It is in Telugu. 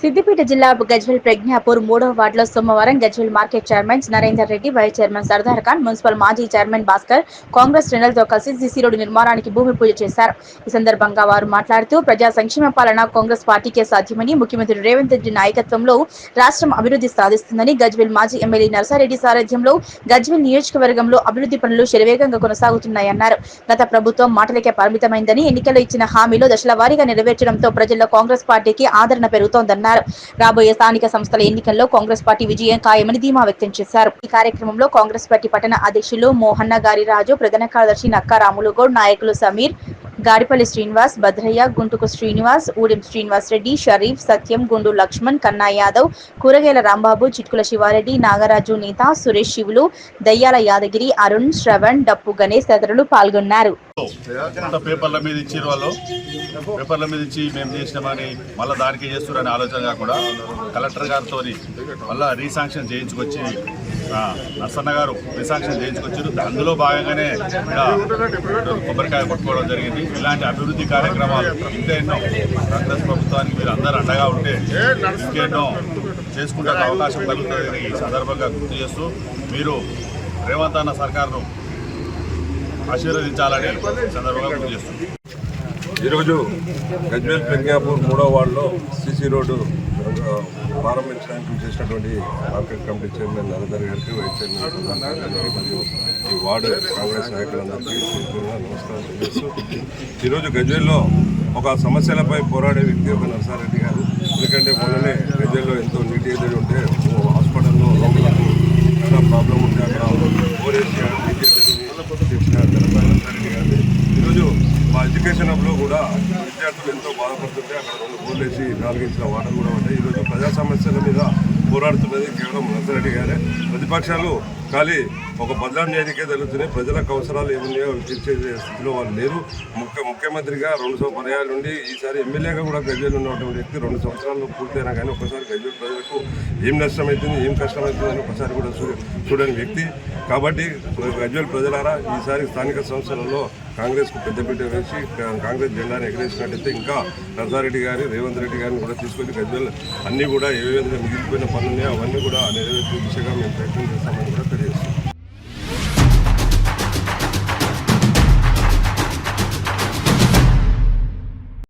సిద్దిపేట జిల్లా గజ్వేల్ ప్రజ్ఞాపూర్ 3వ వార్డులో సోమవారం Gajwel market chairman Narender Reddy, vice chairman Sardar Khan, municipal మాజీ చైర్మన్ భాస్కర్, కాంగ్రెస్ శ్రేణులతో కలిసి సీసీ రోడ్డు నిర్మాణానికి భూమి పూజ చేశారు. ఈ సందర్భంగా వారు మాట్లాడుతూ ప్రజా సంక్షేమ పాలన కాంగ్రెస్ పార్టీకే సాధ్యమని, ముఖ్యమంత్రి రేవంత్ రెడ్డి నాయకత్వంలో రాష్ట్రం అభివృద్ధి సాధిస్తుందని, గజ్వేల్ మాజీ ఎమ్మెల్యే నర్సారెడ్డి సారథ్యంలో గజ్వేల్ నియోజకవర్గంలో అభివృద్ధి పనులు శరవేగంగా కొనసాగుతున్నాయన్నారు. గత ప్రభుత్వం మాటలకే పరిమితమైందని, ఎన్నికల్లో ఇచ్చిన హామీలు దశల వారీగా నెరవేర్చడంతో ప్రజల్లో కాంగ్రెస్ పార్టీకి ఆదరణ పెరుగుతోందన్నారు. రాబోయే స్థానిక సంస్థల ఎన్నికల్లో కాంగ్రెస్ పార్టీ విజయం ఖాయమని ధీమా వ్యక్తం చేశారు. ఈ కార్యక్రమంలో కాంగ్రెస్ పార్టీ పట్టణ అధ్యక్షులు మోహన్న గారి రాజు, ప్రధాన కార్యదర్శి నక్కా రాములుగౌడ్, నాయకులు సమీర్, గాడిపల్లి శ్రీనివాస్, భద్రయ్య, గుంటుకు శ్రీనివాస్, ఊడెం శ్రీనివాస్ రెడ్డి, షరీఫ్, సత్యం, గుండు లక్ష్మణ్, కన్నా యాదవ్, కూరగాయల రాంబాబు, చిట్కుల శివారెడ్డి, నాగరాజు నేత, సురేష్ శివులు, దయ్యాల యాదగిరి, అరుణ్, శ్రవణ్, డప్పు గణేష్ తదితరులు పాల్గొన్నారు. పేపర్ల మీద ఇచ్చారు వాళ్ళు, పేపర్ల మీద ఇచ్చి మేము చేసినామని మళ్ళీ దానికి చేస్తున్నారని ఆలోచన కాకుండా కలెక్టర్ గారితో మళ్ళీ రీశాంక్షన్ చేయించుకొచ్చి నర్సన్న గారు రీశాంక్షన్ చేయించుకొచ్చారు. అందులో భాగంగానే కొబ్బరికాయ కొట్టుకోవడం జరిగింది. ఇలాంటి అభివృద్ధి కార్యక్రమాలు ఇంకా ఎన్నో కాంగ్రెస్ ప్రభుత్వానికి మీరు అందరూ అండగా ఉంటే ఇంకెన్నో చేసుకుంటే అవకాశం కలుగుతుందని ఈ సందర్భంగా గుర్తు చేస్తూ మీరు రేవంత్ అన్న సర్కారును ఆశీర్వదించాలని సందర్భంగా గుర్తు చేస్తుంది. ఈరోజు గజ్వేల్ ప్రజ్ఞాపూర్ 3వ వార్డులో సీసీ రోడ్డు ప్రారంభించడానికి చేసినటువంటి మార్కెట్ కమిటీ చైర్మన్ నరేందర్ గారికి, వైస్ చైర్మన్ సర్దార్ ఖాన్ గారికి మరియు ఈ వార్డు కాంగ్రెస్ నాయకులందరికీ నమస్కారం తెలియజేస్తూ, ఈరోజు గజ్వేల్లో ఒక సమస్యలపై పోరాడే వ్యక్తి ఒక నర్సారెడ్డి గారు. ఎందుకంటే మొన్ననే గజ్వేల్లో ఎంతో నీటి ఎదురు ఉంటే హాస్పిటల్లో రోగులకు చాలా ప్రాబ్లం ఉంటే అక్కడ ఓరేసి నీటి ఎదురుని తెచ్చిన నర్సారెడ్డి గారు. ఈరోజు మా ఎడ్యుకేషన్ హబ్లో కూడా విద్యార్థులు ఎంతో బాధపడుతుంటే అక్కడ 2 బోర్లు వేసి 4 ఇంచుల వాటర్ కూడా ఉంటాయి. ఈరోజు ప్రజా సమస్యల మీద పోరాడుతున్నది కేవలం నర్సారెడ్డి గారే. ప్రతిపక్షాలు ఖాళీ ఒక బదలాంజానికే తెలుస్తున్నాయి. ప్రజలకు అవసరాలు ఏమున్నాయో తీర్చే స్థితిలో వాళ్ళు లేరు. ముఖ్యమంత్రిగా 2 పర్యాయాల నుండి ఈసారి ఎమ్మెల్యేగా కూడా గజ్వేల్ ఉన్నటువంటి వ్యక్తి 2 సంవత్సరాలు పూర్తయినా కానీ ఒకసారి గజ్వేల్ ప్రజలకు ఏం నష్టమవుతుంది, ఏం కష్టమవుతుందని ఒకసారి కూడా చూడని వ్యక్తి. కాబట్టి గజ్వేల్ ప్రజలారా ఈసారి స్థానిక సంస్థలలో కాంగ్రెస్కు పెద్దపీట వేసి కాంగ్రెస్ జెండాను ఎగరేసినట్టయితే ఇంకా నర్సారెడ్డి గారి, రేవంత్ రెడ్డి గారిని కూడా తీసుకొని గజ్వేల్ అన్నీ కూడా ఏ విధంగా మిగిలిపోయిన పనులున్నాయో అవన్నీ కూడా నెరవేర్చే దిశగా మేము ప్రయత్నం చేస్తామని కూడా తెలియజేస్తాం.